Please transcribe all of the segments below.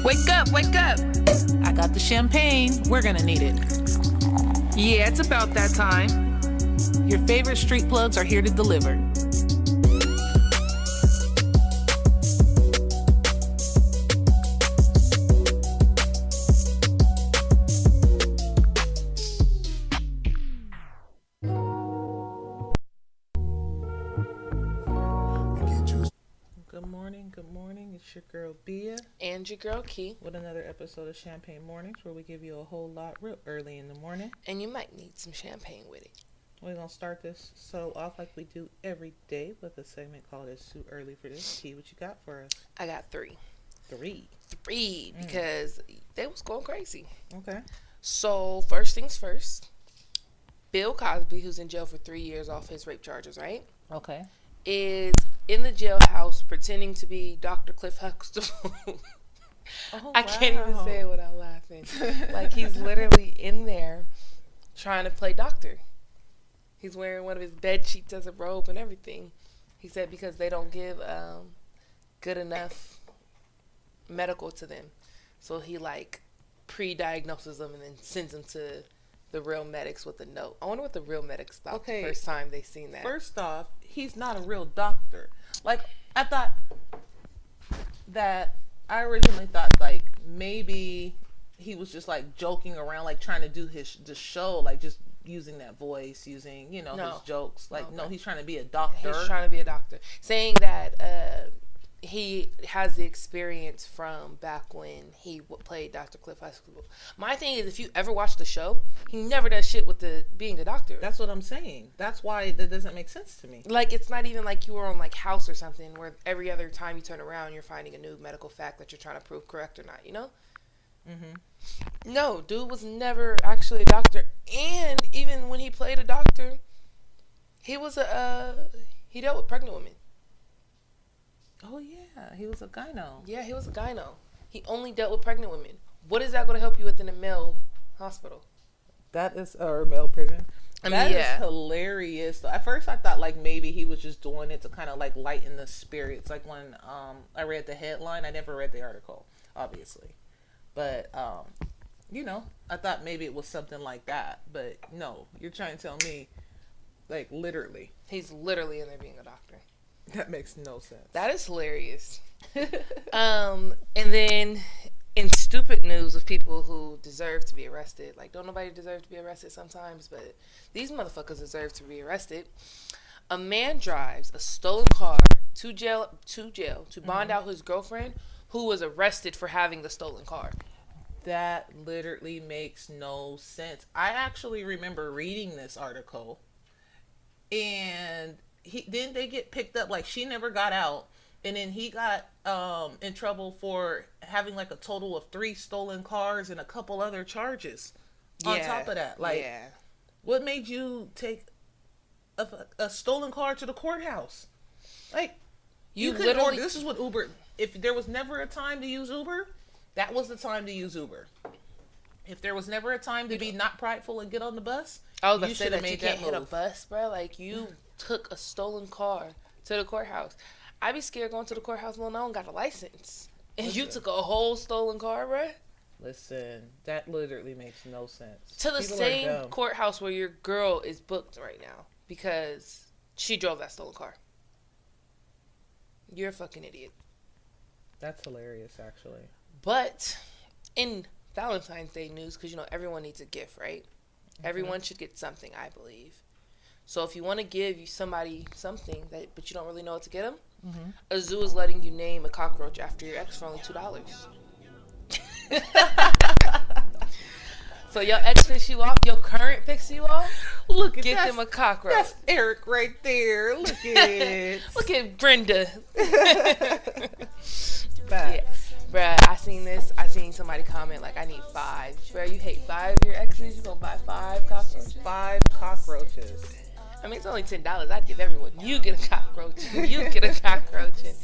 Wake up, wake up. I got the champagne. We're gonna need it. Yeah, it's about that time. Your favorite street plugs are here to deliver. Good morning. It's your girl Bia And your girl Key. with another episode of Champagne Mornings, where we give you a whole lot real early in the morning. And you might need some champagne with it. We're going to start this off like we do every day with a segment called It's Too Early for This. Key, what you got for us? I got three, because they was going crazy. Okay. So first things first, Bill Cosby, who's in jail for 3 years off his rape charges, right? Okay. Is in the jailhouse pretending to be Dr. Cliff Huxtable. I can't even say it without laughing. Like, he's literally in there trying to play doctor. He's wearing one of his bed sheets as a robe and everything. He said because they don't give good enough medical to them. So he, like, pre-diagnoses them and then sends them to the real medics with a note. I wonder what the real medics thought the first time they seen that. First off, he's not a real doctor. Like, I thought that, I originally thought, like, maybe he was just, like, joking around, like, trying to do the show, like, just using that voice, using, his jokes. Like, no, he's trying to be a doctor. He's trying to be a doctor. Saying that he has the experience from back when he played Dr. Cliff Huxtable. My thing is, if you ever watch the show, he never does shit with being a doctor. That's what I'm saying. That's why that doesn't make sense to me. Like, it's not even like you were on, like, House or something where every other time you turn around, you're finding a new medical fact that you're trying to prove correct or not, you know? Mm-hmm. No, dude was never actually a doctor. And even when he played a doctor, he was he dealt with pregnant women. Oh, yeah. He was a gyno. Yeah, he was a gyno. He only dealt with pregnant women. What is that going to help you with in a male hospital? That is, or male prison. That is yeah. hilarious. At first, I thought, like, maybe he was just doing it to kind of, like, lighten the spirits. Like, when I read the headline, I never read the article, obviously. But, I thought maybe it was something like that. But, no, you're trying to tell me, like, literally. He's literally in there being a doctor. That makes no sense. That is hilarious. And then in stupid news of people who deserve to be arrested, like, don't nobody deserve to be arrested sometimes, but these motherfuckers deserve to be arrested. A man drives a stolen car to jail to bond out his girlfriend, who was arrested for having the stolen car. That literally makes no sense. I actually remember reading this article, and then they get picked up. Like, she never got out, and then he got in trouble for having, like, a total of 3 stolen cars and a couple other charges on top of that. Like, what made you take a stolen car to the courthouse? Like, you could order. This is what Uber. If there was never a time to use Uber, that was the time to use Uber. If there was never a time to be not prideful and get on the bus, you should have made that move. Hit a bus, bro. Like, you took a stolen car to the courthouse. I'd be scared going to the courthouse when I don't got a license. And you took a whole stolen car, bro? Listen, that literally makes no sense. To the same courthouse where your girl is booked right now because she drove that stolen car. You're a fucking idiot. That's hilarious, actually. But in Valentine's Day news, because, everyone needs a gift, right? Mm-hmm. Everyone should get something, I believe. So if you want to give somebody something, but you don't really know what to get them, a zoo is letting you name a cockroach after your ex for only $2. So your ex picks you off, your current picks you off. Get them a cockroach. That's Eric right there. Look at it. Look at Brenda. Yeah. Bruh, I seen somebody comment, like, I need 5. Bruh, you hate 5 of your exes? You gonna buy 5 cockroaches? 5 cockroaches. I mean, it's only $10. I'd give everyone. You get a cockroach. You get a cockroach. And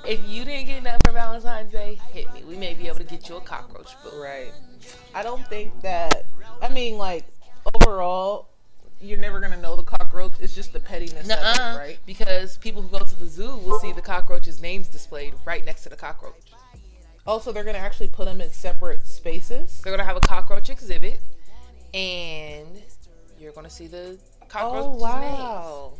if you didn't get nothing for Valentine's Day, hit me. We may be able to get you a cockroach book. Right. I don't think that, like, overall, you're never going to know the cockroach. It's just the pettiness of it, right? Because people who go to the zoo will see the cockroaches' names displayed right next to the cockroach. Oh, so they're gonna actually put them in separate spaces? They're gonna have a cockroach exhibit, and you're gonna see the cockroach. Oh wow!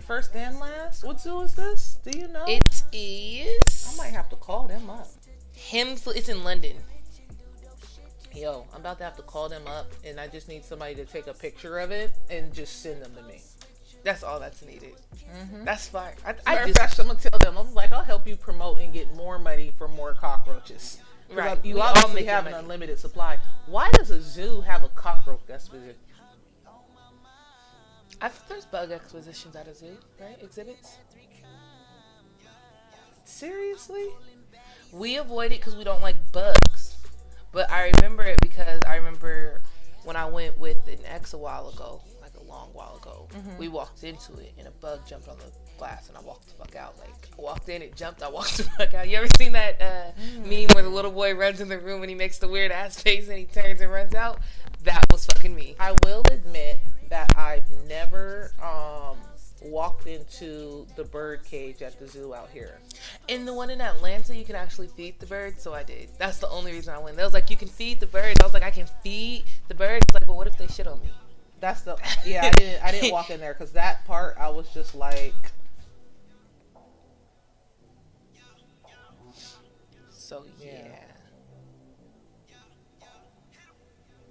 First and last. What zoo is this? Do you know? It is. I might have to call them up. It's in London. Yo, I'm about to have to call them up, and I just need somebody to take a picture of it and just send them to me. That's all that's needed. Mm-hmm. That's fine. I'm gonna tell them. I'm like, I'll help you promote and get more money for more cockroaches. Right. You obviously have an unlimited supply. Why does a zoo have a cockroach exposition? I think there's bug expositions at a zoo, right? Exhibits. Seriously? We avoid it because we don't like bugs. But I remember it because I remember when I went with an ex a while ago, like a long while ago, we walked into it and a bug jumped on the glass and I walked the fuck out. Like, I walked in, it jumped, I walked the fuck out. You ever seen that meme where the little boy runs in the room and he makes the weird ass face and he turns and runs out? That was fucking me. I will admit that I've never walked into the bird cage at the zoo out here. In the one in Atlanta, you can actually feed the birds, so I did. That's the only reason I went. They was like, you can feed the birds. I was like, I can feed the birds. It's like, but what if they shit on me? That's the I didn't walk in there because that part I was just like. So yeah.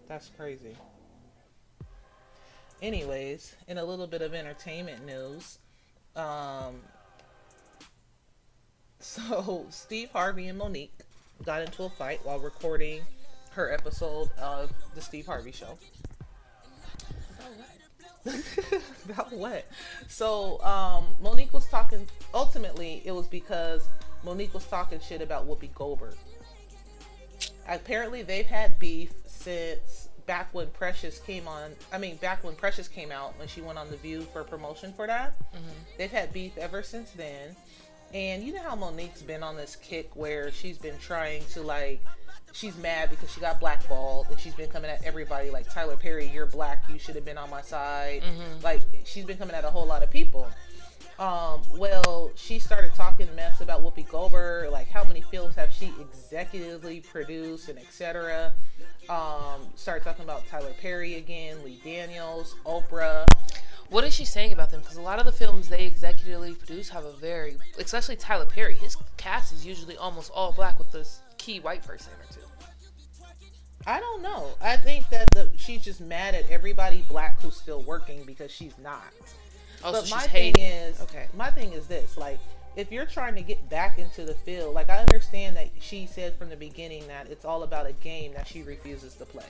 That's crazy. Anyways, in a little bit of entertainment news, so Steve Harvey and Monique got into a fight while recording her episode of the Steve Harvey Show. About what? So Monique was talking. Ultimately, it was because Monique was talking shit about Whoopi Goldberg. Apparently, they've had beef since back when Precious came out when she went on The View for promotion for that. They've had beef ever since then. And you know how Monique's been on this kick where she's been trying to she's mad because she got blackballed and she's been coming at everybody like, Tyler Perry, you're black, you should have been on my side. Like, she's been coming at a whole lot of people. Well, she started talking mess about Whoopi Goldberg, like how many films have she executively produced and etc. Started talking about Tyler Perry again, Lee Daniels, Oprah. What is she saying about them? Because a lot of the films they executively produce have especially Tyler Perry, his cast is usually almost all black with this key white person or two. I don't know. I think that she's just mad at everybody black who's still working because she's not. Oh, but so my she's thing hating. is, Okay. My thing is this: like, if you're trying to get back into the field, like, I understand that she said from the beginning that it's all about a game that she refuses to play.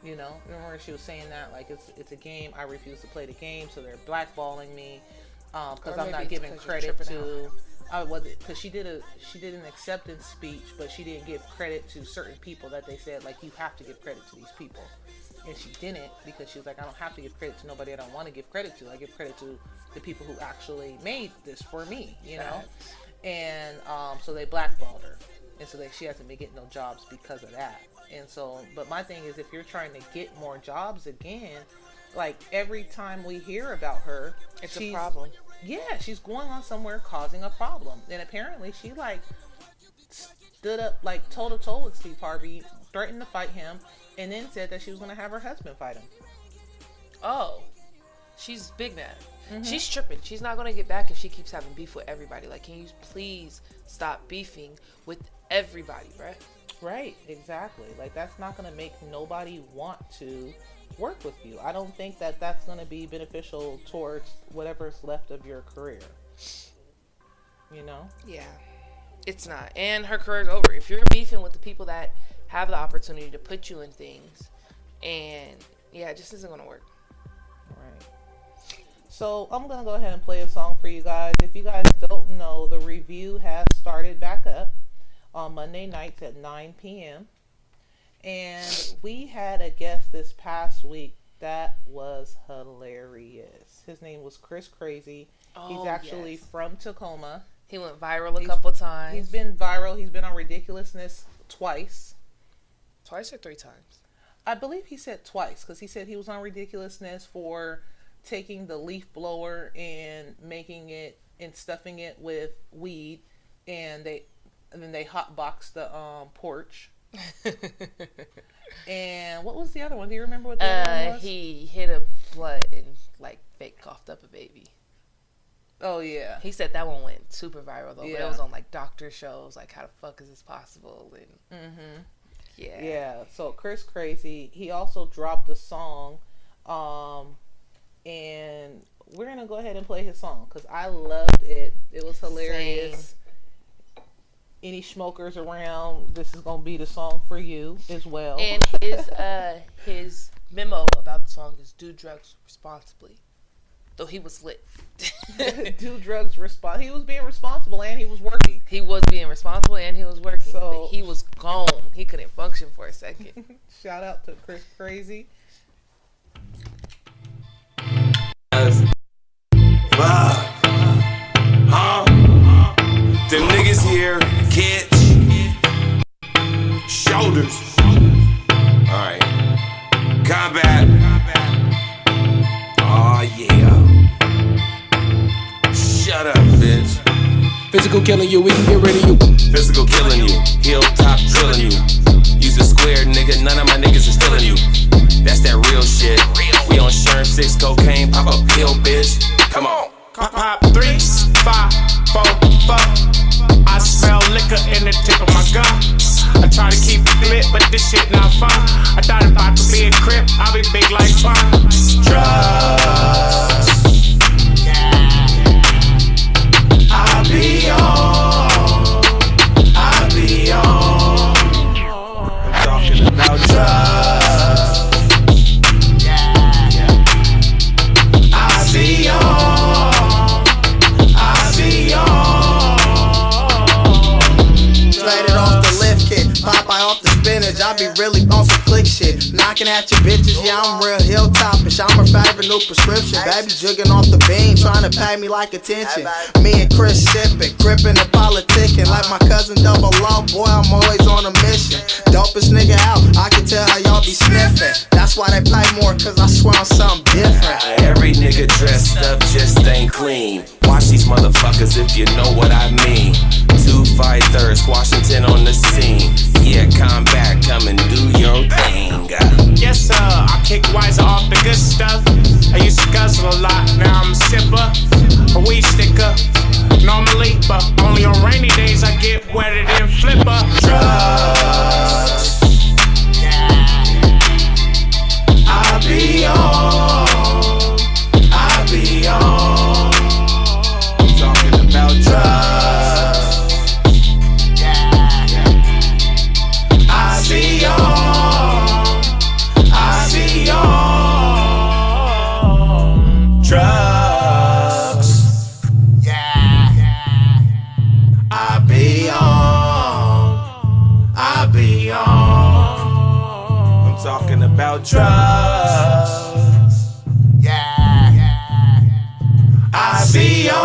You know, remember she was saying that, like, it's a game. I refuse to play the game, so they're blackballing me because I'm not giving credit to. Because she did an acceptance speech, but she didn't give credit to certain people that they said, like, you have to give credit to these people. And she didn't, because she was like, I don't have to give credit to nobody I don't want to give credit to. I give credit to the people who actually made this for me, you know? And so they blackballed her. And so she hasn't been getting no jobs because of that. And so, but my thing is, if you're trying to get more jobs again, like, every time we hear about her, it's a problem. Yeah, she's going on somewhere causing a problem. And apparently she, like, stood up, like, toe-to-toe with Steve Harvey, threatened to fight him, and then said that she was going to have her husband fight him. Oh, she's big mad. She's tripping. She's not going to get back if she keeps having beef with everybody. Like, can you please stop beefing with everybody, bruh? Right, exactly. Like, that's not going to make nobody want to work with you. I don't think that that's going to be beneficial towards whatever's left of your career. You know? Yeah, it's not. And her career's over. If you're beefing with the people that have the opportunity to put you in things, and yeah, it just isn't going to work. Right. So I'm going to go ahead and play a song for you guys. If you guys don't know, the review has started back up on Monday nights at 9 p.m. And we had a guest this past week that was hilarious. His name was Chris Crazy. He's actually from Tacoma. He went viral a couple times. He's been viral. He's been on Ridiculousness twice. Twice or 3 times? I believe he said twice, because he said he was on Ridiculousness for taking the leaf blower and making it and stuffing it with weed, and And then they hotboxed the porch. And what was the other one? Do you remember what the other one was? He hit a blunt and like fake coughed up a baby. Oh yeah. He said that one went super viral though. Yeah. But it was on like doctor shows. Like, how the fuck is this possible? And yeah. Yeah. So Chris Crazy. He also dropped a song, and we're gonna go ahead and play his song because I loved it. It was hilarious. Same. Any smokers around, this is gonna be the song for you as well. And his memo about the song is do drugs responsibly. Though he was lit. Do drugs he was being responsible and he was working. He was being responsible and he was working. So, but he was gone. He couldn't function for a second. Shout out to Chris Crazy. Them niggas here, catch shoulders. Alright. Combat. Aw, yeah. Shut up, bitch. Physical killing you, we can get rid of you. Physical killing you, hilltop drilling you. Use a square, nigga, none of my niggas is feeling you. That's that real shit. We on Sherm 6 cocaine, pop a pill, bitch. Come on. Pop 3, 5, 4, 4. I smell liquor in the tip of my gun. I try to keep it lit, but this shit not fun. I thought if I could be a crip, I'll be big like fun. Drugs. I'll be on. I'll be on. I'm talking about drugs. I'll be on. Popeye off the spinach, I be really on some click shit. Knocking at your bitches, yeah, I'm real hilltopish. I'm her favorite new prescription. Baby jugging off the beam, trying to pay me like attention. Me and Chris sipping, gripping and politicking. Like my cousin Double O, boy, I'm always on a mission. Dopest nigga out, I can tell how y'all be sniffing. That's why they pay more, cause I swear on something different. Every nigga dressed up just ain't clean. Watch these motherfuckers if you know what I mean. 253rd, Washington on the scene. Yeah, combat, come and do your thing. Yes, sir, I kick wiser off the good stuff. I used to guzzle a lot, now I'm a sipper, a weed sticker. Normally, but only on rainy days I get wetter than flipper. Drugs. I'll be on. I'll be on. I'm talking about drugs. I see on. I see on. Drugs. I be on. I be on. I'm talking about drugs. I see on.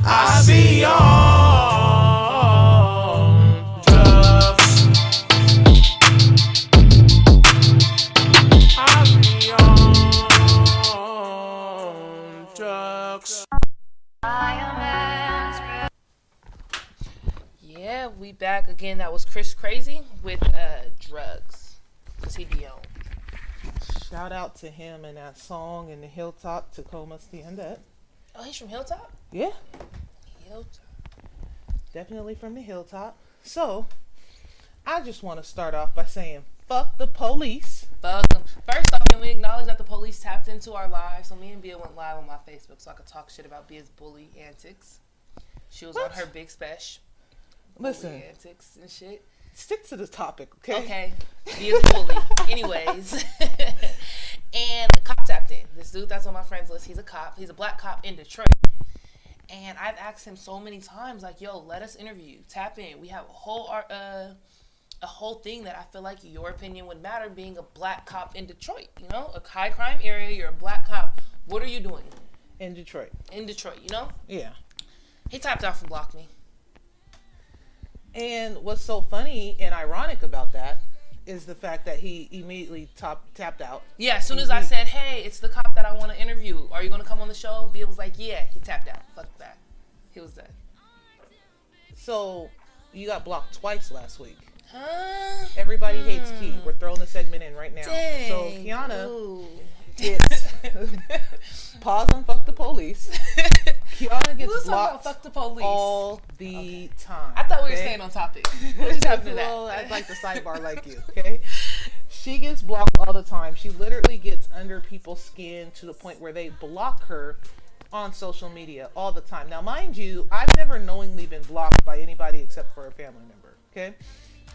I see on. Drugs. I be on. Drugs. Yeah, we back again. That was Chris Crazy with drugs. Cause he be on. Shout out to him and that song in the Hilltop, Tacoma Stand Up. Oh, he's from Hilltop? Yeah, Hilltop. definitely from the Hilltop. So, I just want to start off by saying, fuck the police. Fuck them. First off, can we acknowledge that the police tapped into our lives? So me and Bia went live on my Facebook so I could talk shit about Bia's bully antics. She was on her big special. Listen, Bully antics and shit. stick to the topic, okay? Okay. Bia's bully. Anyways. And a cop tapped in. This dude that's on my friends list, he's a cop. He's a black cop in Detroit. And I've asked him so many times, like, yo, let us interview you. Tap in. We have a whole thing that I feel like your opinion would matter, being a black cop in Detroit. You know, a high crime area. You're a black cop. What are you doing In Detroit. in Detroit? You know. Yeah. He tapped off and blocked me. And what's so funny and ironic about that is the fact that he immediately tapped out. Yeah. As soon as I said, "Hey, it's the cop that I want to interview. Are you gonna come on the show?" Bill was like, "Yeah." He tapped out. Fuck that. He was dead. So you got blocked twice last week. Huh? Everybody hates Key. We're throwing the segment in right now. Dang. So Kiana Ooh. gets pause on fuck the police. Kiana gets Let's talk blocked about fuck the police all the time. I thought we were okay? staying on topic. What just happened to that? Well, I'd like the sidebar like you, okay? She gets blocked all the time. She literally gets under people's skin to the point where they block her on social media all the time. Now, mind you, I've never knowingly been blocked by anybody except for a family member, okay?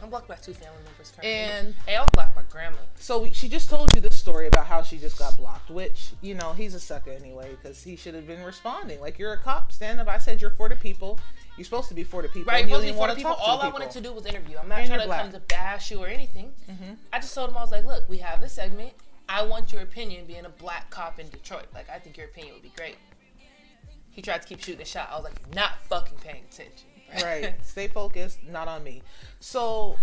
I'm blocked by 2 family members currently. And hey, I'll block my grandma. so she just told you this story about how she just got blocked, which, you know, he's a sucker anyway, because he should have been responding. Like, you're a cop, stand up. I said you're for the people. You're supposed to be for the people. Right, and you supposed to don't be for even the people. wanna talk to All the I people. wanted to do was interview. I'm not And trying you're to black. come to bash you or anything. I just told him, I was like, look, we have this segment. I want your opinion being a black cop in Detroit. Like, I think your opinion would be great. He tried to keep shooting a shot. I was like, you're not fucking paying attention. Right. Stay focused, not on me. So,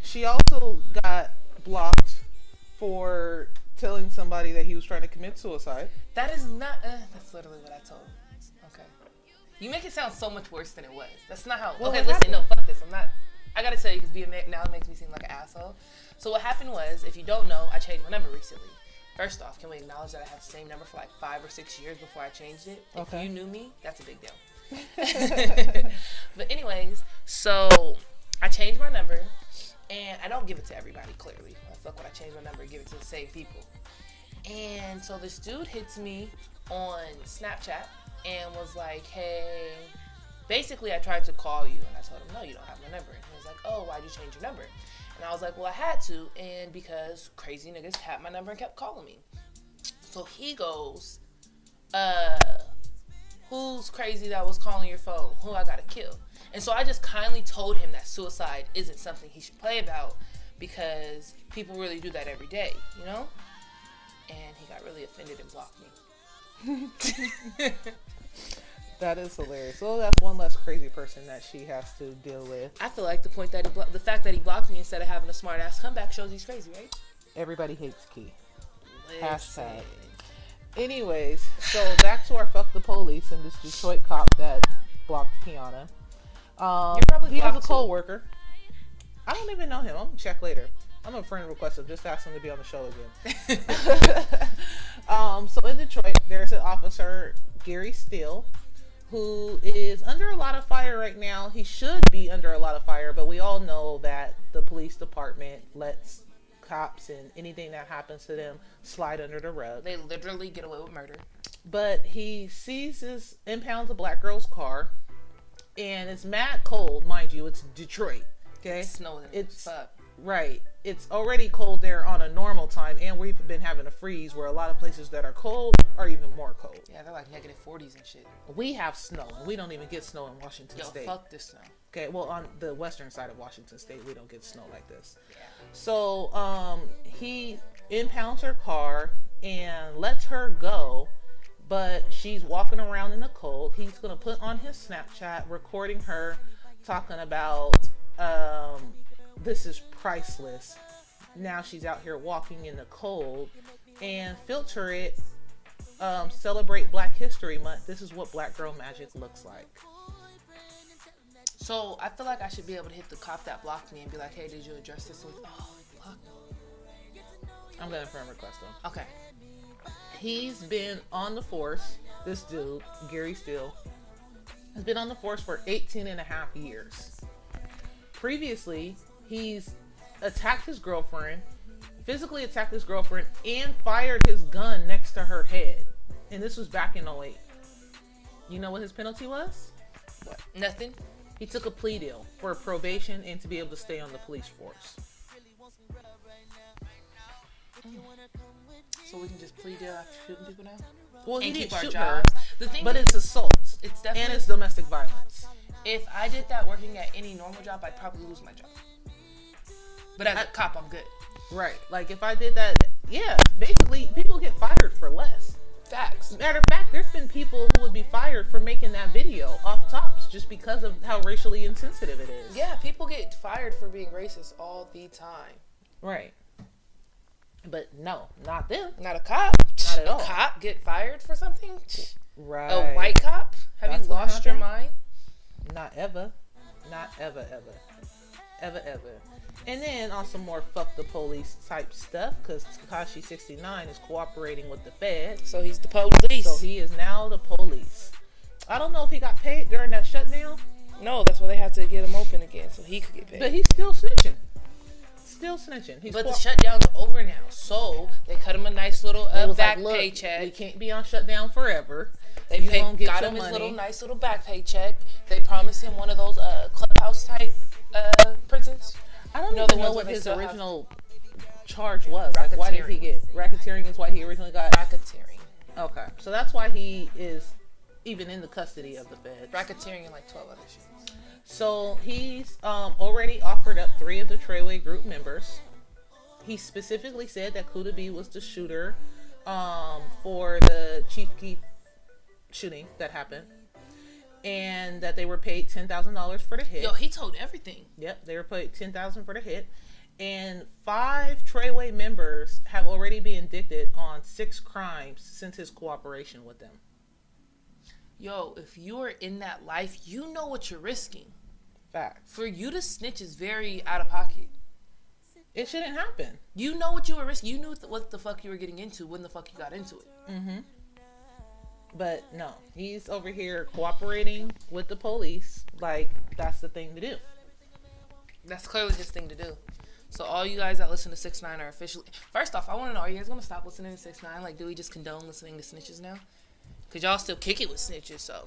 she also got blocked for telling somebody that he was trying to commit suicide. That is not, that's literally what I told him. Okay. You make it sound so much worse than it was. That's not how, Well, okay, what listen, happened? no, fuck this. I gotta tell you, because now it makes me seem like an asshole. So what happened was, if you don't know, I changed my number recently. First off, can we acknowledge that I have the same number for like 5 or 6 years before I changed it? Okay. If you knew me, that's a big deal. But anyways, so I changed my number, and I don't give it to everybody, clearly. Fuck when I change my number and give it to the same people. And so this dude hits me on Snapchat and was like, hey, basically I tried to call you, and I told him, no, you don't have my number. And he was like, oh, why'd you change your number? And I was like, well, I had to, and because crazy niggas had my number and kept calling me. So he goes, who's crazy that was calling your phone? Who I gotta kill? And so I just kindly told him that suicide isn't something he should play about, because people really do that every day, you know? And he got really offended and blocked me. That is hilarious. So that's one less crazy person that she has to deal with. I feel like the fact that he blocked me instead of having a smart ass comeback shows he's crazy, right? Everybody hates Key. Listen. Hashtag. Anyways, so back to our fuck the police and this Detroit cop that blocked Kiana. You're probably he has a blocked too. co-worker. I don't even know him. I'm gonna check later. I'm a friend request him. Just ask him to be on the show again. So in Detroit, there's an officer, Gary Steele, who is under a lot of fire right now. He should be under a lot of fire, but we all know that the police department lets cops and anything that happens to them slide under the rug. They literally get away with murder. But he impounds a black girl's car, and it's mad cold, mind you. It's Detroit, okay? It's snowing. It's fuck. right. It's already cold there on a normal time, and we've been having a freeze where a lot of places that are cold are even more cold. Yeah, they're like negative 40s and shit. We have snow, and we don't even get snow in Washington State. Fuck this snow. Okay, well, on the western side of Washington State, we don't get snow like this. So, he impounds her car and lets her go, but she's walking around in the cold. He's going to put on his Snapchat, recording her talking about, this is priceless. Now she's out here walking in the cold, and filter it, celebrate Black History Month. This is what Black Girl Magic looks like. So I feel like I should be able to hit the cop that blocked me and be like, hey, did you address this with, oh, fuck. I'm going to friend request him. Okay. He's been on the force, this dude, Gary Steele, has been on the force for 18 and a half years. Previously, he's attacked his girlfriend, physically attacked his girlfriend, and fired his gun next to her head. And this was back in 08. You know what his penalty was? What? Nothing. He took a plea deal for probation and to be able to stay on the police force. So we can just plead deal after shooting people now? Well, he And didn't keep our shoot her, jobs. The thing but is, it's assault. it's definitely, and it's domestic violence. if I did that working at any normal job, I'd probably lose my job. But as a cop, I'm good. Right. Like, if I did that, yeah, basically, people get fired for less. Facts. Matter of fact, there's been people who would be fired for making that video off tops just because of how racially insensitive it is. Yeah, people get fired for being racist all the time. Right. But no, not them. Not a cop. Not at all. A cop get fired for something? Right. A white cop? Have That's you what lost your happened. mind? Not ever. Not ever. And then on some more fuck the police type stuff, because Tekashi 69 is cooperating with the feds. So he's the police. So he is now the police. I don't know if he got paid during that shutdown. No, that's why they had to get him open again so he could get paid. But he's still snitching. But the shutdown's over now, so they cut him a nice little back paycheck. We can't be on shutdown forever. They got him his little nice little back paycheck. They promised him one of those clubhouse type prisons. I don't even know what his original charge was. Like, why did he get racketeering? Is why he originally got racketeering. Okay, so that's why he is even in the custody of the feds. Racketeering and like 12 other shit. So he's already offered up 3 of the Treyway group members. He specifically said that Kuda B was the shooter for the Chief Keef shooting that happened, and that they were paid $10,000 for the hit. Yo, he told everything. Yep, they were paid $10,000 for the hit, and 5 Treyway members have already been indicted on 6 crimes since his cooperation with them. Yo, if you are in that life, you know what you're risking. Facts. For you to snitch is very out of pocket. It shouldn't happen. You know what you were risking. You knew what the fuck you were getting into when the fuck you got into it. Mm-hmm. But no, he's over here cooperating with the police. Like, that's the thing to do. That's clearly his thing to do. So all you guys that listen to 6ix9ine are officially... First off, I want to know, are you guys going to stop listening to 6ix9ine? Like, do we just condone listening to snitches now? Because y'all still kick it with snitches, so...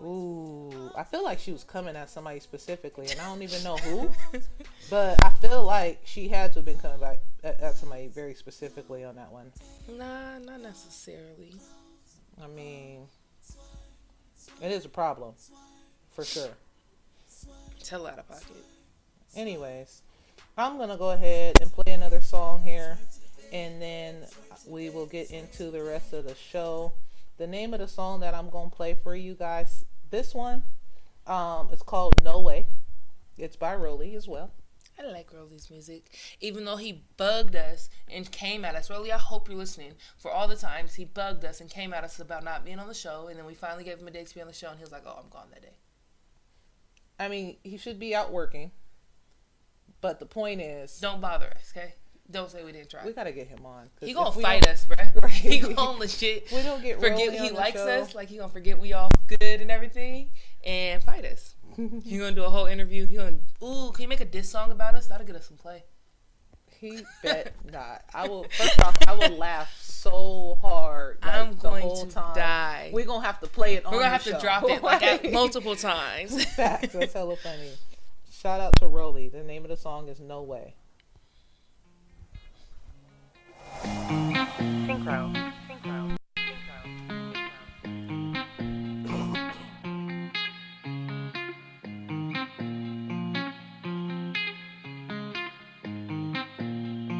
Ooh, I feel like she was coming at somebody specifically, and I don't even know who. But I feel like she had to have been coming back at somebody very specifically on that one. Nah, not necessarily. I mean, it is a problem, for sure. Tell out of pocket. Anyways, I'm going to go ahead and play another song here, and then we will get into the rest of the show. The name of the song that I'm going to play for you guys, this one, it's called No Way. It's by Rolly as well. I like Rolly's music. Even though he bugged us and came at us. Rolly, I hope you're listening. For all the times he bugged us and came at us about not being on the show. And then we finally gave him a day to be on the show. And he was like, oh, I'm gone that day. I mean, he should be out working. But the point is... Don't bother us, okay? Don't say we didn't try. We got to get him on. He gonna fight us, bruh. Right. He gonna legit we don't get forget Rolly he on likes the show. us. Like, he gonna forget we all good and everything. And fight us. He gonna do a whole interview. He gonna, ooh, can you make a diss song about us? That'll get us some play. He bet not. First off, I will laugh so hard. Like, I'm going the whole to time. die. We're going to have to play it on We're going to have the to show. drop it like multiple times. Facts. That's hella funny. Shout out to Rolly. The name of the song is No Way. Synchro.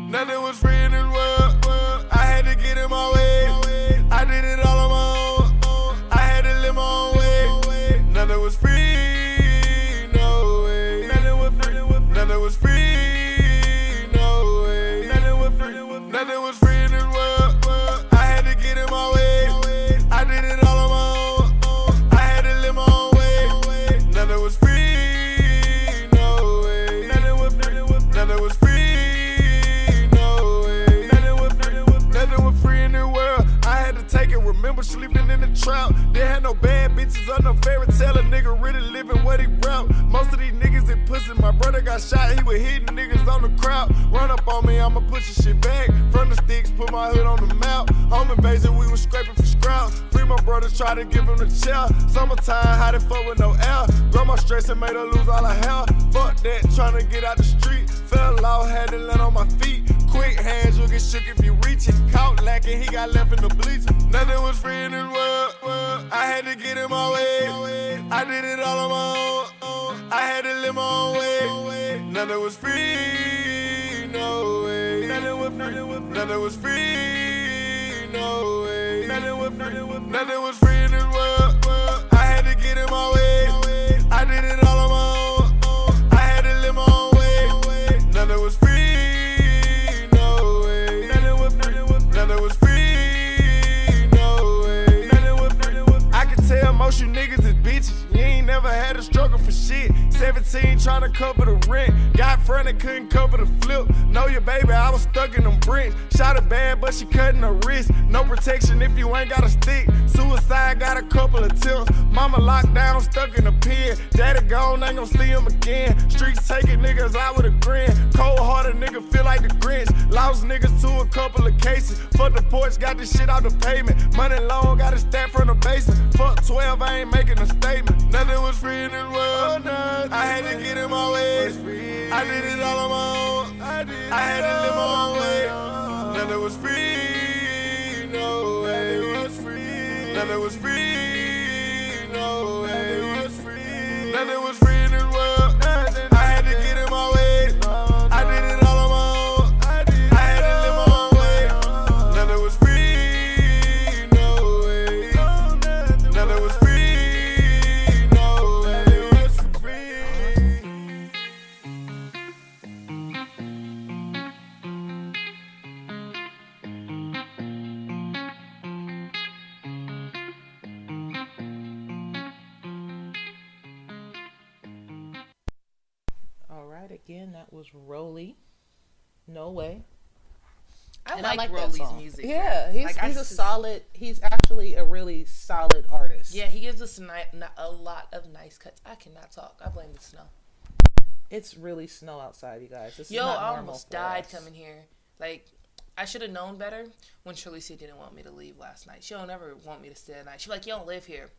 Nothing was free in this world. I had to get in my way. I did it all on my own. I had to live my own way. Nothing was free, no way. Nothing was free, no way. Nothing was free in this world. I had to get in my way. I did it all on my own. I had to live my own way. Nothing was free, no way. Nothing was free. Take it, remember sleeping in the trap. They had no bad bitches or no fairy tale. A nigga really living what he rap. Most of these niggas that pussy. My brother got shot, he was hitting niggas on the crowd. Run up on me, I'ma put your shit back. From the sticks, put my hood on the map. Home invasion, we was scraping for scraps. Free my brother, try to give him the chair. Summertime, how they fuck with no air. Grandma stressed and made her lose all her hair. Fuck that, tryna get out the street. Fell out, had to land on my feet. Quick hands, you'll get shook if you reach it. Caught lacking, he got left in the bleachers. Nothing was free in this world. I had to get in my way. I did it all on my own. I had to live my own way. Nothing was free, no way. Nothing was free, no way. Nothing was free in this world. I had to get in my way. I did it all on my own. I had to live my own way. Nothing was free, no way. Nothing was free. Tell most you niggas niggas is bitches. You ain't never had a struggle for shit. 17 trying to cover the rent. Got fronted, couldn't cover the flip. Know your baby, I was stuck in them bricks. Shot her bad, but she cutting her wrist. No protection if you ain't got a stick. Suicide got a couple of attempts. Mama locked down, stuck in a pen. Daddy gone, ain't gon' see him again. Streets taking niggas out with a grin. Cold hearted nigga feel like the Grinch. Lost niggas to a couple of cases. Fuck the porch, got this shit out the pavement. Money long, got it stacked from the basement. Fuck 12, I ain't making a statement. Nothing was free in this world. I had to get in my way. I did it all on my own. I had to live my own way. Nothing was free, no way. Nothing was free, no way. Nothing was free in this world. I had to get in my way. I did it all on my own. I had to live my own way. Nothing was free, no way. Nothing was free, no way. All right, again, that was Rolly. No way. I And like that Rolly's song. music. Yeah, he's, Like, he's a solid. He's actually a really solid artist. Yeah, he gives us a lot of nice cuts. I cannot talk. I blame the snow. It's really snow outside, you guys. This is Yo, not I normal almost for died us. coming here. Like, I should have known better when Shirley didn't want me to leave last night. She don't ever want me to stay at night. She's like, you don't live here.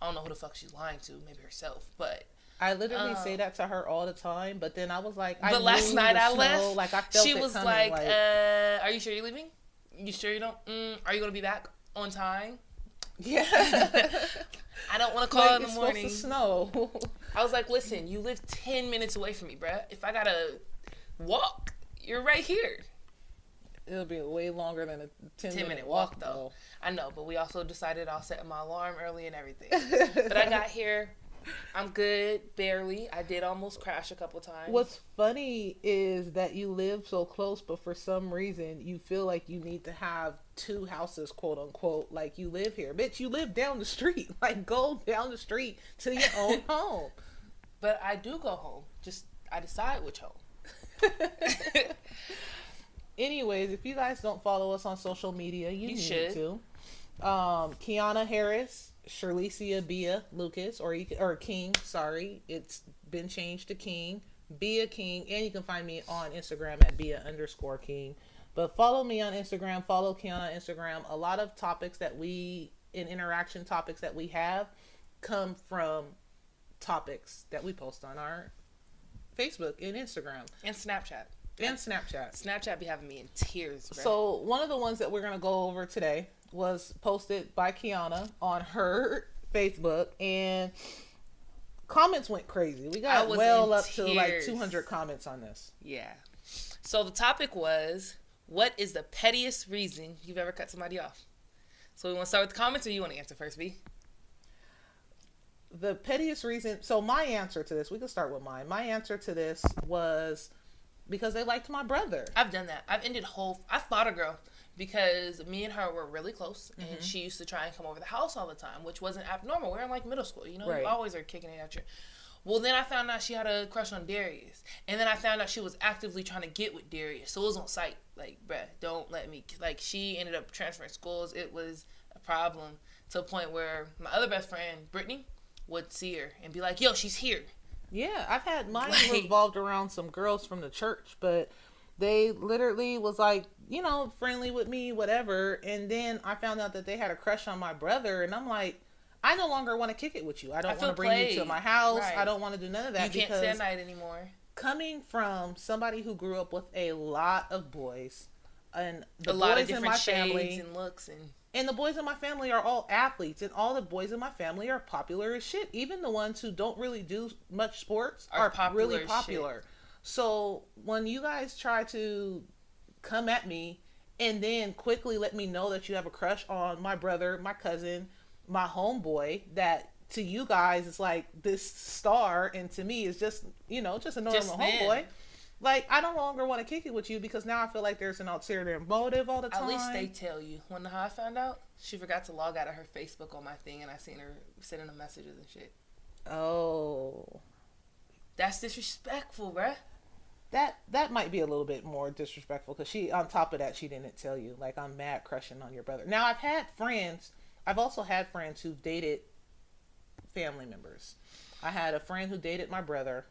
I don't know who the fuck she's lying to. Maybe herself. But I literally say that to her all the time, but then I was like, But last night I left. Like I felt she it was coming, like, are you sure you're leaving? You sure you don't? Are you gonna be back on time? yeah. I don't want to call in the it's morning. supposed to snow. I was like, listen, you live 10 minutes away from me, bruh. If I gotta walk, you're right here. It'll be way longer than a 10-minute walk though. I know, but we also decided I'll set my alarm early and everything. But I got here. I'm good, barely. I did almost crash a couple times. What's funny is that you live so close, but for some reason you feel like you need to have two houses, quote unquote. Like you live here, bitch. You live down the street. Like go down the street to your own home. But I do go home. Just I decide which home. Anyways, if you guys don't follow us on social media, you need should. to. Kiana Harris, Shirleycia Bia Lucas, or King. Sorry, it's been changed to King. Bia King, and you can find me on Instagram at Bia_King. But follow me on Instagram. Follow Kiana on Instagram. A lot of topics that interaction topics that we have, come from topics that we post on our Facebook and Instagram And Snapchat. and Snapchat. Snapchat be having me in tears, bro. So one of the ones that we're going to go over today was posted by Kiana on her Facebook, and comments went crazy. We got well up to like 200 comments on this. Yeah. So the topic was, what is the pettiest reason you've ever cut somebody off? So we want to start with the comments, or you want to answer first, B? The pettiest reason, so my answer to this, we can start with mine. My answer to this was because they liked my brother. I've done that. I fought a girl because me and her were really close, and she used to try and come over the house all the time, which wasn't abnormal. We're in like middle school, you know, Right. You always are kicking it at you. Well, then I found out she had a crush on Darius, and then I found out she was actively trying to get with Darius, so it was on site. Like, bruh, don't let me. Like, she ended up transferring schools. It was a problem to a point where my other best friend, Brittany, would see her and be like, yo, she's here. Yeah, I've had mine Like- revolved around some girls from the church, but they literally was like, you know, friendly with me, whatever. And then I found out that they had a crush on my brother, and I'm like, I no longer want to kick it with you. I don't want feel to bring you to played. my house. Right. I don't want to do none of that. You can't because stay at night anymore. coming from somebody who grew up with a lot of boys, and the A lot boys of in different my shades family, and looks and... and the boys in my family are all athletes, and all the boys in my family are popular as shit. Even the ones who don't really do much sports Are are popular really as popular. So when you guys try to come at me and then quickly let me know that you have a crush on my brother, my cousin, my homeboy, that to you guys is like this star, and to me is just, you know, just a normal Just them. homeboy. Like, I no longer want to kick it with you because now I feel like there's an ulterior motive all the time. At least they tell you. When how I found out, she forgot to log out of her Facebook on my thing, and I seen her sending them messages and shit. Oh. That's disrespectful, bruh. That might be a little bit more disrespectful because she, on top of that, she didn't tell you. Like, I'm mad crushing on your brother. Now, I've also had friends who've dated family members. I had a friend who dated my brother.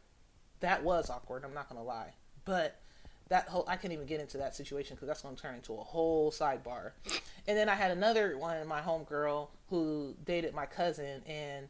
That was awkward, I'm not going to lie. But I can't even get into that situation because that's going to turn into a whole sidebar. And then I had another one, my homegirl, who dated my cousin, and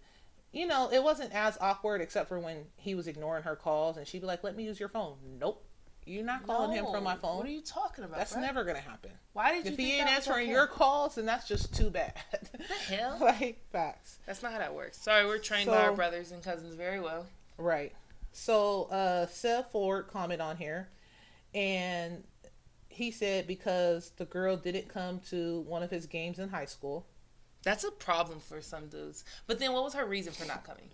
you know, it wasn't as awkward except for when he was ignoring her calls and she'd be like, let me use your phone. Nope. You're not calling him from my phone. What are you talking about? That's never going to happen. Why did you If think he ain't that was answering okay? your calls, then that's just too bad. What the hell? Like, facts. That's not how that works. Sorry, we're trained by our brothers and cousins very well. Right. So, Seth Ford comment on here, and he said because the girl didn't come to one of his games in high school. That's a problem for some dudes. But then what was her reason for not coming?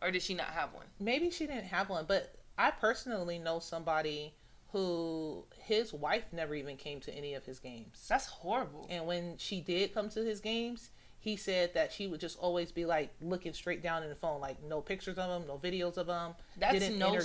Or did she not have one? Maybe she didn't have one, but I personally know somebody who his wife never even came to any of his games. That's horrible. And when she did come to his games, he said that she would just always be like looking straight down in the phone, like no pictures of him, no videos of him. That's didn't no engage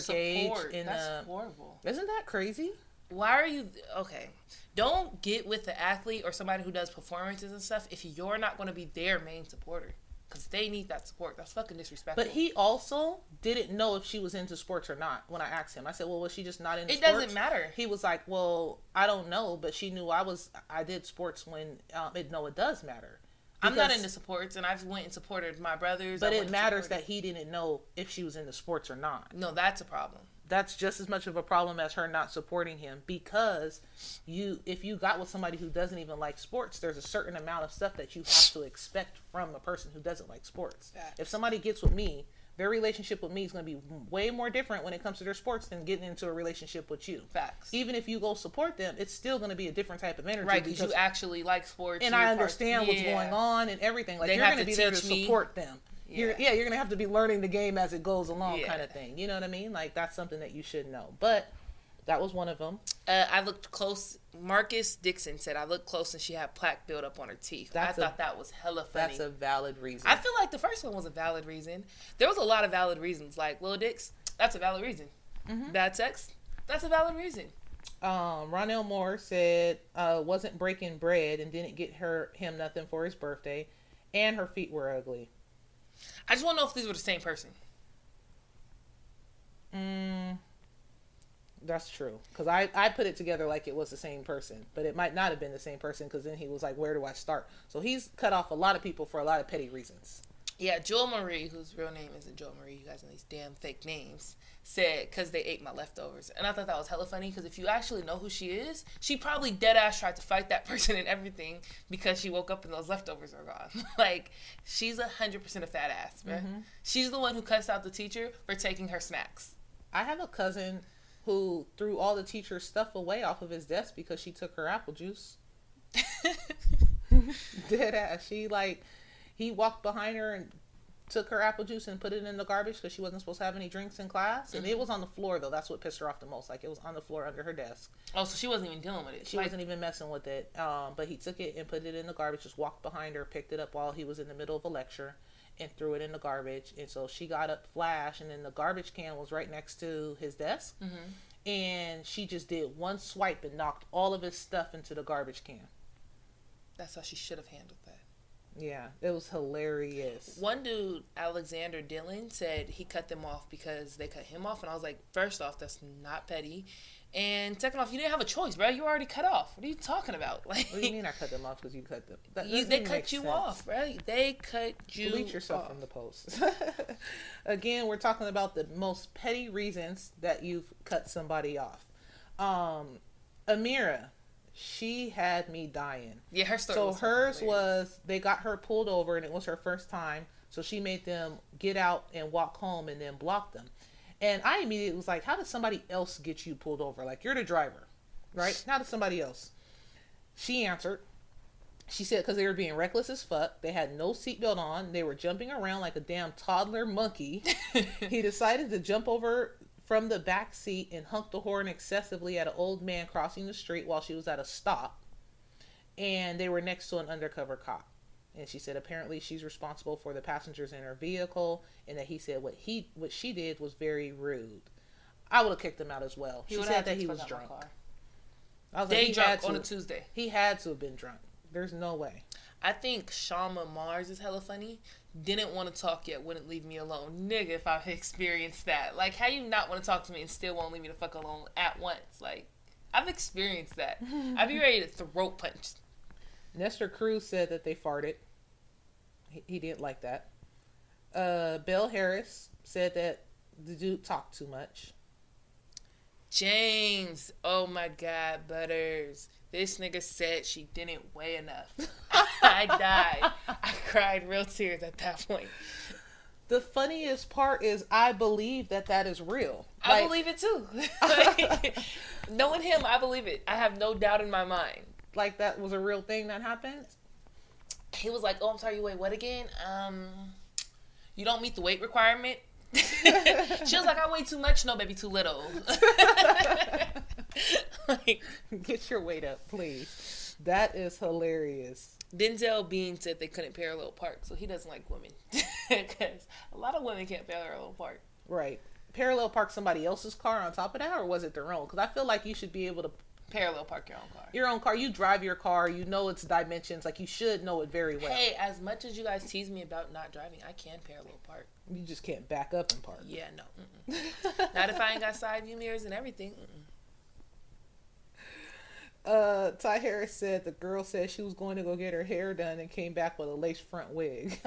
support. in That's horrible. Isn't that crazy? Why are you okay? Don't get with the athlete or somebody who does performances and stuff if you're not going to be their main supporter, because they need that support. That's fucking disrespectful. But he also didn't know if she was into sports or not. When I asked him, I said, "Well, was she just not into sports?" It doesn't matter. He was like, "Well, I don't know, but she knew I did sports when it does matter." I'm not into sports, and I've went and supported my brothers. But it matters that he didn't know if she was into sports or not. No, that's a problem. That's just as much of a problem as her not supporting him, because if you got with somebody who doesn't even like sports, there's a certain amount of stuff that you have to expect from a person who doesn't like sports. Facts. If somebody gets with me, their relationship with me is going to be way more different when it comes to their sports than getting into a relationship with you. Facts. Even if you go support them, it's still going to be a different type of energy. Right, because you actually like sports. And I understand what's going on and everything. Like, you're going to be there to support them. You're going to have to be learning the game as it goes along, kind of thing. You know what I mean? Like, that's something that you should know. But that was one of them. I looked close. Marcus Dixon said, I looked close and she had plaque built up on her teeth. I thought that was hella funny. That's a valid reason. I feel like the first one was a valid reason. There was a lot of valid reasons. Like, Lil Dix, that's a valid reason. Mm-hmm. Bad sex, that's a valid reason. Ronell Moore said, wasn't breaking bread and didn't get him nothing for his birthday. And her feet were ugly. I just want to know if these were the same person. That's true. Because I put it together like it was the same person. But it might not have been the same person, because then he was like, where do I start? So he's cut off a lot of people for a lot of petty reasons. Yeah, Joel Marie, whose real name isn't Joel Marie, you guys know these damn fake names, said, because they ate my leftovers. And I thought that was hella funny, because if you actually know who she is, she probably deadass tried to fight that person and everything because she woke up and those leftovers are gone. Like, she's 100% a fat ass, man. Mm-hmm. She's the one who cussed out the teacher for taking her snacks. I have a cousin who threw all the teacher's stuff away off of his desk because she took her apple juice. Deadass. He walked behind her and took her apple juice and put it in the garbage because she wasn't supposed to have any drinks in class. And it was on the floor, though. That's what pissed her off the most. Like, it was on the floor under her desk. Oh, so she wasn't even dealing with it. She wasn't even messing with it. But he took it and put it in the garbage, just walked behind her, picked it up while he was in the middle of a lecture, and threw it in the garbage. And so she got up flash, and then the garbage can was right next to his desk. Mm-hmm. And she just did one swipe and knocked all of his stuff into the garbage can. That's how she should have handled that. Yeah, it was hilarious. One dude, Alexander Dillon, said he cut them off because they cut him off. And I was like, first off, that's not petty. And second off, you didn't have a choice, bro. You were already cut off. What are you talking about? Like, what do you mean I cut them off because you cut them? They cut you off, bro. They cut you Delete yourself off from the post. Again, we're talking about the most petty reasons that you've cut somebody off. Amira, she had me dying. Yeah, her story. So hers was, they got her pulled over and it was her first time. So she made them get out and walk home and then block them. And I immediately was like, how does somebody else get you pulled over? Like, you're the driver, right? How does somebody else? She answered. She said, because they were being reckless as fuck. They had no seatbelt on. They were jumping around like a damn toddler monkey. He decided to jump over from the back seat and honked the horn excessively at an old man crossing the street while she was at a stop. And they were next to an undercover cop. And she said apparently she's responsible for the passengers in her vehicle, and that he said what she did was very rude. I would have kicked him out as well. She said that he was drunk. I was Day drunk on a Tuesday. He had to have been drunk. There's no way. I think Shama Mars is hella funny. Didn't want to talk yet, wouldn't leave me alone. Nigga, if I've experienced that. Like, how you not want to talk to me and still won't leave me the fuck alone at once? Like, I've experienced that. I'd be ready to throat punch. Nestor Cruz said that they farted. He didn't like that. Belle Harris said that the dude talked too much. James, oh my God, Butters. This nigga said she didn't weigh enough. I died. I cried real tears at that point. The funniest part is I believe that is real. I believe it too. Like, knowing him, I believe it. I have no doubt in my mind. Like that was a real thing that happened? He was like, oh, I'm sorry, you weigh what again? You don't meet the weight requirement. She was like, I weigh too much. No, baby, too little. Like, get your weight up, please. That is hilarious. Denzel Bean said they couldn't parallel park, so he doesn't like women. Because a lot of women can't parallel park. Right. Parallel park somebody else's car on top of that, or was it their own? Because I feel like you should be able to parallel park your own car. Your own car. You drive your car. You know its dimensions. Like, you should know it very well. Hey, as much as you guys tease me about not driving, I can parallel park. You just can't back up and park. Yeah, no. Not if I ain't got side view mirrors and everything. Ty Harris said the girl said she was going to go get her hair done and came back with a lace front wig.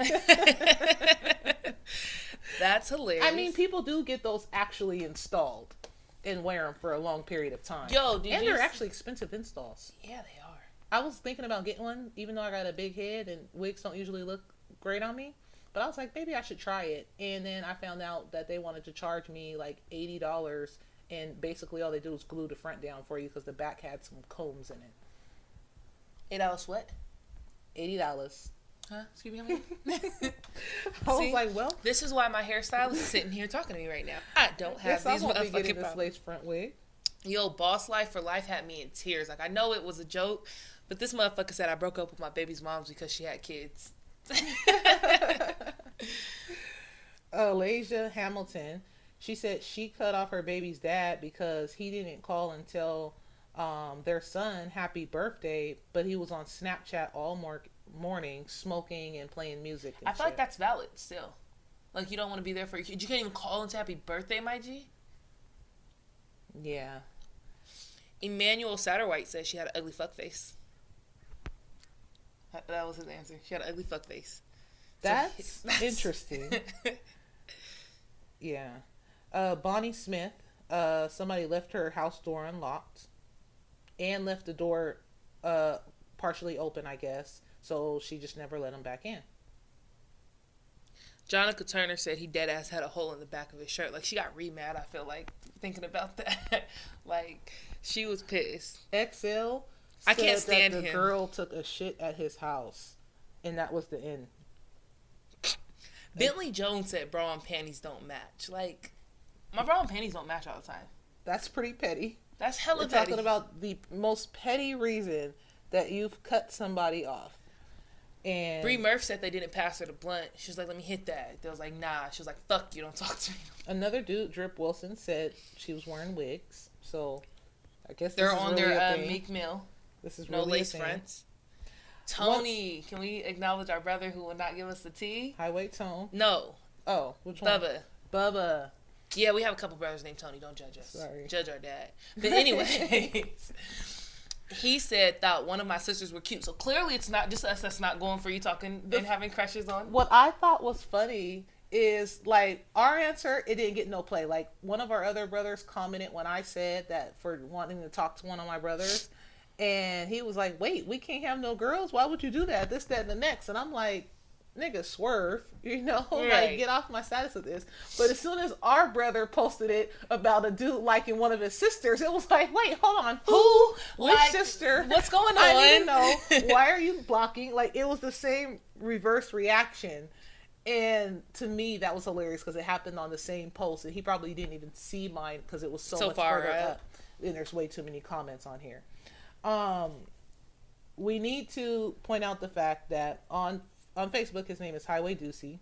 That's hilarious. I mean, people do get those actually installed and wear them for a long period of time. Yo, they're actually expensive installs. Yeah, they are. I was thinking about getting one, even though I got a big head and wigs don't usually look great on me. But I was like, maybe I should try it. And then I found out that they wanted to charge me like $80. And basically all they do is glue the front down for you because the back had some combs in it. $8 what? $80. Huh? Excuse me? I was like, well, this is why my hairstylist is sitting here talking to me right now. I don't have these motherfucking this lace front wig. Yo, Boss Life for Life had me in tears. Like, I know it was a joke, but this motherfucker said I broke up with my baby's mom because she had kids. Alasia Hamilton, she said she cut off her baby's dad because he didn't call and tell their son happy birthday, but he was on Snapchat all morning smoking and playing music and I feel like that's valid still. Like, you don't want to be there for your kid. You can't even call him to happy birthday, my G. Yeah. Emmanuel Satterwhite said she had an ugly fuck face. That was his answer. She had an ugly fuck face. That's interesting. Yeah. Bonnie Smith, somebody left her house door unlocked and left the door partially open, I guess. So she just never let him back in. Jonica Turner said he dead ass had a hole in the back of his shirt. Like, she got re-mad, I feel like, thinking about that. Like, she was pissed. XL I can't stand that the him. girl took a shit at his house, and that was the end. Bentley Jones said bra and panties don't match. Like, my bra and panties don't match all the time. That's pretty petty. That's hella We're petty. talking about the most petty reason that you've cut somebody off. And Bree Murph said they didn't pass her the blunt. She was like, let me hit that. They was like, nah. She was like, fuck you, don't talk to me. Another dude, Drip Wilson, said she was wearing wigs. So, I guess they're this is on really their a thing. Meek Mill. This is no really lace fronts. Tony, can we acknowledge our brother who will not give us the tea? Highway Tone. No. Oh, which one? Bubba. Yeah, we have a couple brothers named Tony. Don't judge us. Sorry. Judge our dad. But anyways, he thought one of my sisters were cute. So clearly it's not just us that's not going for you talking and having crushes on. What I thought was funny is, like, our answer, it didn't get no play. Like, one of our other brothers commented when I said that for wanting to talk to one of my brothers. And he was like, wait, we can't have no girls? Why would you do that? This, that, and the next. And I'm like, nigga, swerve. You know? Right. Like, get off my status with this. But as soon as our brother posted it about a dude liking one of his sisters, it was like, wait, hold on. Who? Which Like, sister? what's going on? I need to know. Why are you blocking? Like, it was the same reverse reaction. And to me, that was hilarious because it happened on the same post, and he probably didn't even see mine because it was so much far further up. And there's way too many comments on here. We need to point out the fact that on Facebook, his name is Highway Deucey,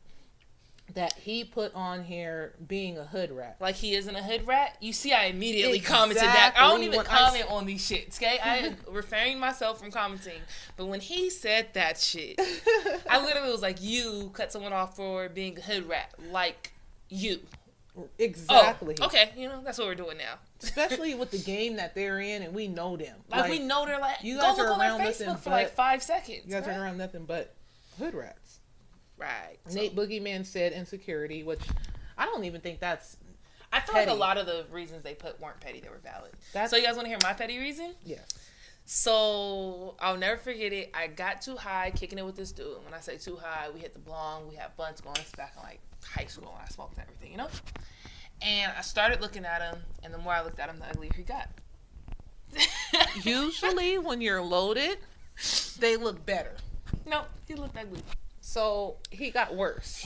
that he put on here being a hood rat. Like he isn't a hood rat? You see, I immediately commented that. I don't even comment on these shits, okay? I am refraining myself from commenting. But when he said that shit, I literally was like, you cut someone off for being a hood rat. Like, you. Exactly. Oh, okay, that's what we're doing now. Especially with the game that they're in, and we know them. Like we know they're like, you go guys look are on around their Facebook for like 5 seconds. You guys are around nothing but hood rats. Right. Nate Boogeyman said insecurity, which I don't even think that's I feel petty. like a lot of the reasons they put weren't petty, they were valid. So you guys want to hear my petty reason? Yes. So I'll never forget it. I got too high kicking it with this dude. When I say too high, we hit the blong, we had blunts going. It's back in like high school when I smoked and everything, And I started looking at him, and the more I looked at him, the uglier he got. Usually when you're loaded, they look better. No, he looked ugly. So he got worse.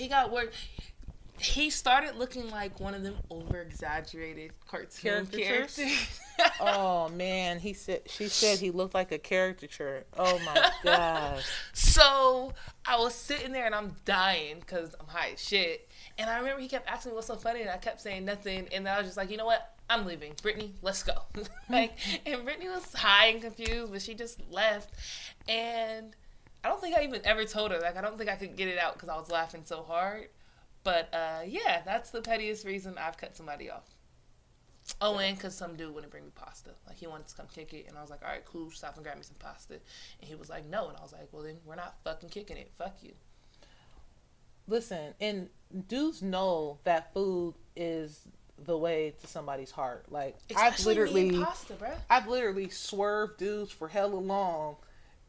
He started looking like one of them over-exaggerated cartoon characters. Oh man, she said he looked like a caricature. Oh my gosh. So I was sitting there and I'm dying because I'm high as shit. And I remember he kept asking me what's so funny, and I kept saying nothing. And then I was just like, you know what? I'm leaving. Brittany, let's go. And Brittany was high and confused, but she just left. And I don't think I even ever told her. Like, I don't think I could get it out because I was laughing so hard. But, yeah, that's the pettiest reason I've cut somebody off. Oh, and because some dude wouldn't bring me pasta. Like, he wanted to come kick it. And I was like, all right, cool. Stop and grab me some pasta. And he was like, no. And I was like, well, then we're not fucking kicking it. Fuck you. Listen, and dudes know that food is the way to somebody's heart. Like, especially pasta, bruh. I've literally swerved dudes for hella long.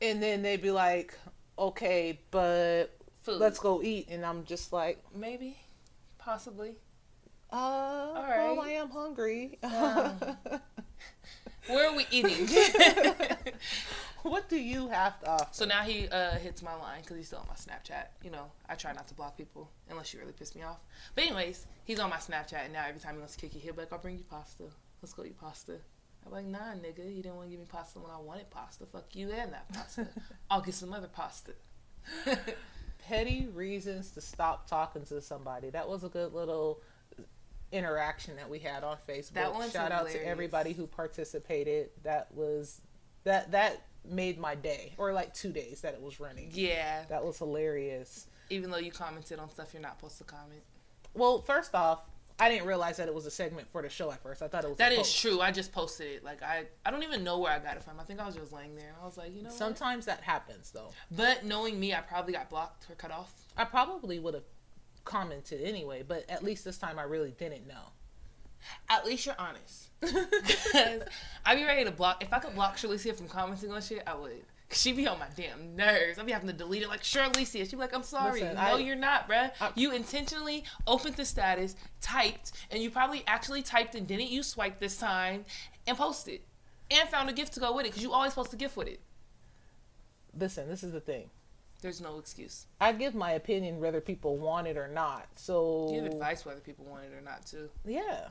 And then they'd be like, okay, but food. Let's go eat. And I'm just like, maybe, possibly. All right. Well, I am hungry. Where are we eating? What do you have to offer? So now he hits my line because he's still on my Snapchat. I try not to block people unless you really piss me off. But anyways, he's on my Snapchat, and now every time he wants to kick it, he'll be like, I'll bring you pasta. Let's go eat pasta. I'm like, nah, nigga, you didn't want to give me pasta when I wanted pasta. Fuck you and that pasta. I'll get some other pasta. Petty reasons to stop talking to somebody. That was a good little interaction that we had on Facebook. That one's Shout hilarious. out to everybody who participated. That made my day, or like 2 days that it was running. Yeah. That was hilarious. Even though you commented on stuff you're not supposed to comment. Well, first off, I didn't realize that it was a segment for the show at first. I thought it was That is true. I just posted it. Like, I don't even know where I got it from. I think I was just laying there. And I was like, Sometimes that happens, though. But knowing me, I probably got blocked or cut off. I probably would have commented anyway, but at least this time I really didn't know. At least you're honest. Because I'd be ready to block. If I could block Shirleycia from commenting on shit, I would. Cause she be on my damn nerves. I'd be having to delete it like Shirleycia. She'd be like, I'm sorry. Listen, no, you're not, bruh. You intentionally opened the status, typed, and you probably actually typed and didn't use swipe this time and posted. And found a gift to go with it, because you always post a gift with it. Listen, this is the thing. There's no excuse. I give my opinion whether people want it or not. So you give advice whether people want it or not, too. Yeah.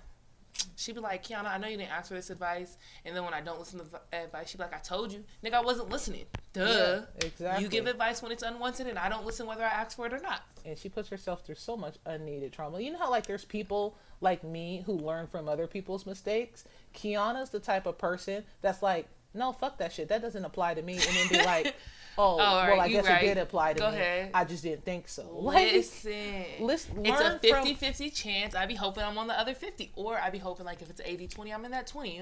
She'd be like, Kiana, I know you didn't ask for this advice. And then when I don't listen to advice, she'd be like, I told you. Nigga, I wasn't listening. Duh. Yeah, exactly. You give advice when it's unwanted, and I don't listen whether I ask for it or not. And she puts herself through so much unneeded trauma. You know how, like, there's people like me who learn from other people's mistakes? Kiana's the type of person that's like, no, fuck that shit. That doesn't apply to me. And then be like, oh, right, well, I guess right. it did apply to Go me. ahead. I just didn't think so. Listen. It's a 50-50 chance. I be hoping I'm on the other 50. Or I be hoping, like, if it's 80-20, I'm in that 20,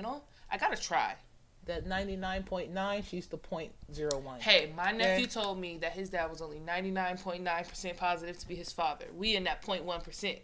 I gotta try. That 99.9, she's the 0.01. Hey, my nephew told me that his dad was only 99.9% positive to be his father. We in that 0.1%.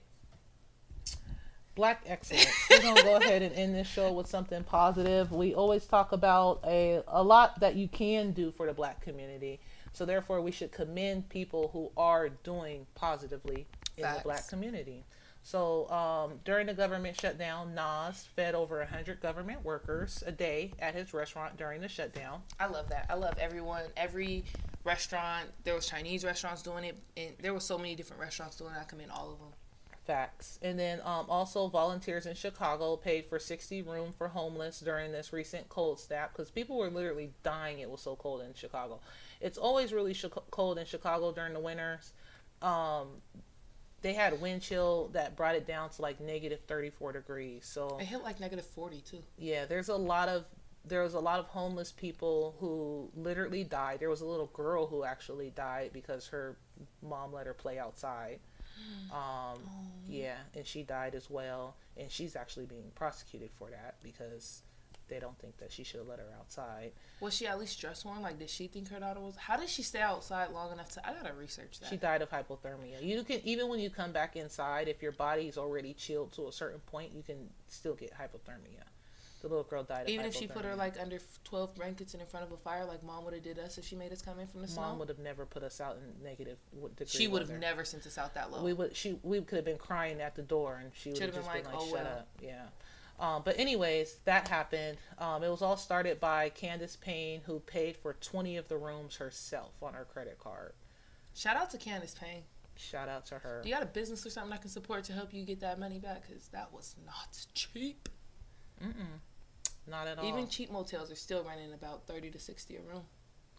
Black excellence. We're going to go ahead and end this show with something positive. We always talk about a lot that you can do for the black community. So therefore, we should commend people who are doing positively in the black community. So during the government shutdown, Nas fed over 100 government workers a day at his restaurant during the shutdown. I love that. I love every restaurant. There was Chinese restaurants doing it, and there were so many different restaurants doing it. I commend all of them. Facts. And then also volunteers in Chicago paid for 60 room for homeless during this recent cold snap because people were literally dying. It was so cold in Chicago. It's always really cold in Chicago during the winters. They had wind chill that brought it down to like negative 34 degrees. So it hit like negative 40 too. Yeah, there was a lot of homeless people who literally died. There was a little girl who actually died because her mom let her play outside. Yeah, and she died as well, and she's actually being prosecuted for that because they don't think that she should have let her outside. Was she at least stress warned? Like, did she think her daughter was? How did she stay outside long enough to? I gotta research that. She died of hypothermia. You can, even when you come back inside, if your body's already chilled to a certain point, you can still get hypothermia. The little girl died of even hypothermia. if she put her like under 12 blankets and in front of a fire, like mom would have did us if she made us come in from the snow. Mom would have never put us out in negative degree. She would have never sent us out that low. We could have been crying at the door, and she would have just been like, oh, shut well. up. Yeah. But anyways, that happened. It was all started by Candace Payne, who paid for 20 of the rooms herself on her credit card. Shout out to Candace Payne. Shout out to her. Do you got a business or something I can support to help you get that money back? Because that was not cheap. Not at all. Even cheap motels are still running about 30 to 60 a room.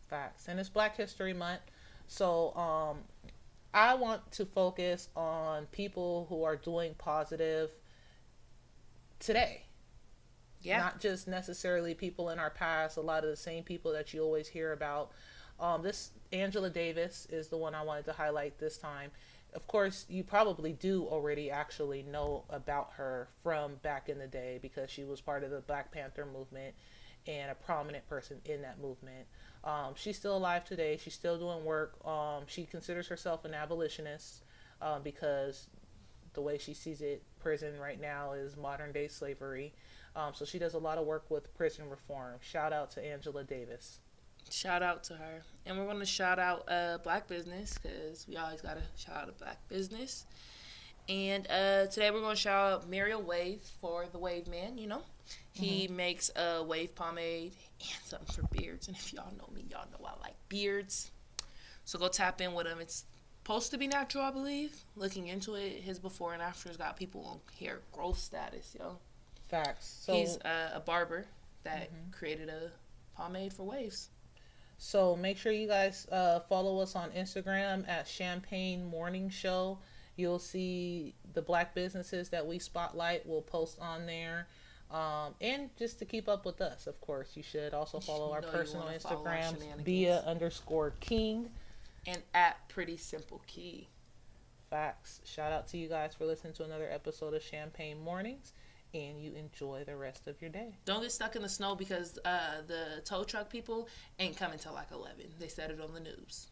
Facts. And it's Black History Month. So I want to focus on people who are doing positive today. Yeah. Not just necessarily people in our past, a lot of the same people that you always hear about. This Angela Davis is the one I wanted to highlight this time. Of course, you probably do already actually know about her from back in the day because she was part of the Black Panther movement and a prominent person in that movement. She's still alive today. She's still doing work. She considers herself an abolitionist because the way she sees it, prison right now is modern day slavery. So she does a lot of work with prison reform. Shout out to Angela Davis. Shout out to her. And we're going to shout out Black business because we always got to shout out a Black business. And today we're going to shout out Muriel Wave for the Wave Man, you know. He makes a wave pomade and something for beards. And if y'all know me, y'all know I like beards. So go tap in with him. It's supposed to be natural, I believe. Looking into it, his before and afters got people on hair growth status, yo. Facts. So he's a barber that created a pomade for waves. So make sure you guys follow us on Instagram at Champagne Morning Show. You'll see the Black businesses that we spotlight. We'll post on there. And just to keep up with us, of course, you should also follow our personal Instagrams, Bia_King. And at Pretty Simple Key. Facts. Shout out to you guys for listening to another episode of Champagne Mornings. And you enjoy the rest of your day. Don't get stuck in the snow because the tow truck people ain't coming till like 11. They said it on the news.